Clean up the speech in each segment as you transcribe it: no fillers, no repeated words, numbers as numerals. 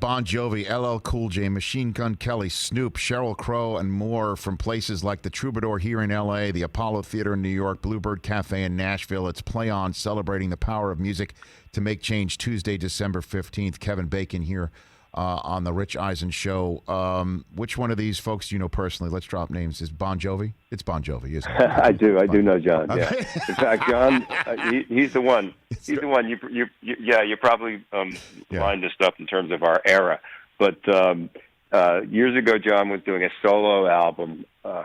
Bon Jovi, LL Cool J, Machine Gun Kelly, Snoop, Sheryl Crow, and more from places like the Troubadour here in L.A., the Apollo Theater in New York, Bluebird Cafe in Nashville. It's Play On, celebrating the power of music to make change. Tuesday, December 15th. Kevin Bacon here on the Rich Eisen Show. Which one of these folks do you know personally? Let's drop names. Is Bon Jovi? It's Bon Jovi, isn't it? I do know John. Yeah. In fact, John, he's the one. He's the one. You probably lined this up in terms of our era. But years ago, John was doing a solo album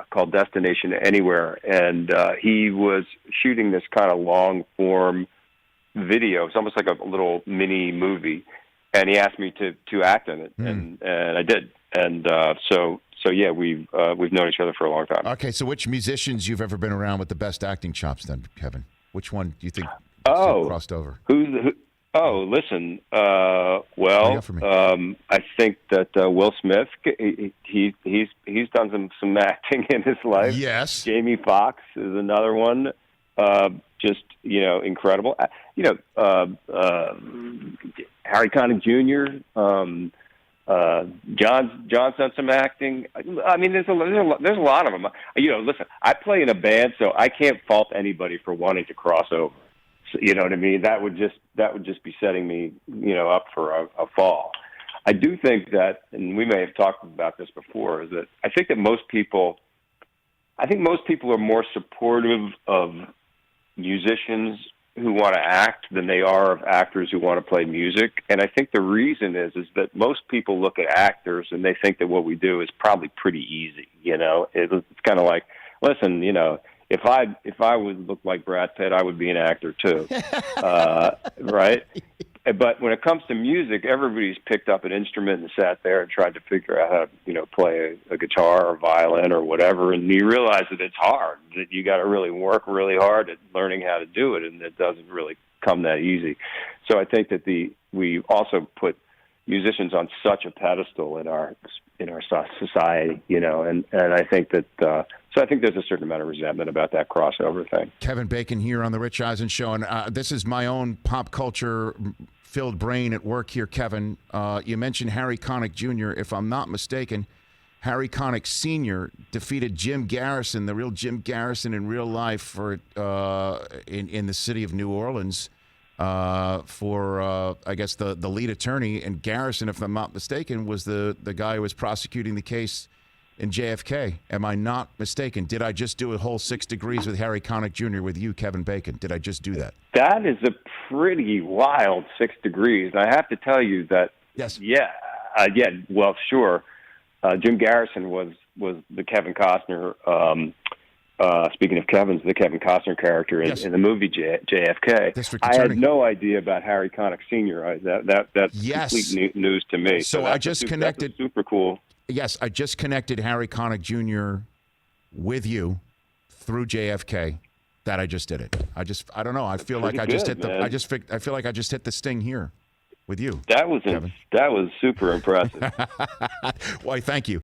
called Destination Anywhere, and he was shooting this kind of long form video. It's almost like a little mini movie. And he asked me to act in it, and I did. And so yeah, we've known each other for a long time. Okay, so which musicians you've ever been around with the best acting chops, then, Kevin? Which one do you think crossed over? Listen. I think that Will Smith. He's done some acting in his life. Yes. Jamie Foxx is another one. Just incredible. Harry Connick Jr. John's done some acting. I mean, there's a lot of them. Listen, I play in a band, so I can't fault anybody for wanting to cross over. So, you know what I mean? That would just be setting me, up for a fall. I do think that, and we may have talked about this before, is that I think most people are more supportive of musicians who want to act than they are of actors who want to play music. And I think the reason is that most people look at actors and they think that what we do is probably pretty easy. It's kind of like, listen, if I would look like Brad Pitt, I would be an actor too. Right? But when it comes to music, everybody's picked up an instrument and sat there and tried to figure out how to, play a guitar or violin or whatever. And you realize that it's hard, that you got to really work really hard at learning how to do it, and it doesn't really come that easy. So I think that we also put musicians on such a pedestal in our society, and I think that so I think there's a certain amount of resentment about that crossover thing. Kevin Bacon here on the Rich Eisen Show, and this is my own pop culture filled brain at work here, Kevin. You mentioned Harry Connick Jr. If I'm not mistaken, Harry Connick Sr. defeated Jim Garrison, the real Jim Garrison in real life, for in the city of New Orleans. For I guess the lead attorney, and Garrison, if I'm not mistaken, was the guy who was prosecuting the case in JFK. Am I not mistaken? Did I just do a whole 6 degrees with Harry Connick Jr. with you, Kevin Bacon? Did I just do that? That is a pretty wild 6 degrees. And I have to tell you that. Yes. Yeah. Well, sure. Jim Garrison was the Kevin Costner. Speaking of Kevin's, the Kevin Costner character in the movie JFK. I had no idea about Harry Connick Sr. That's complete news to me. So I just connected. Super cool. Yes, I just connected Harry Connick Jr. with you through JFK. That I just did it. I don't know. I feel like I just hit the. I feel like I just hit the sting here with you. That was super impressive. Why? Thank you.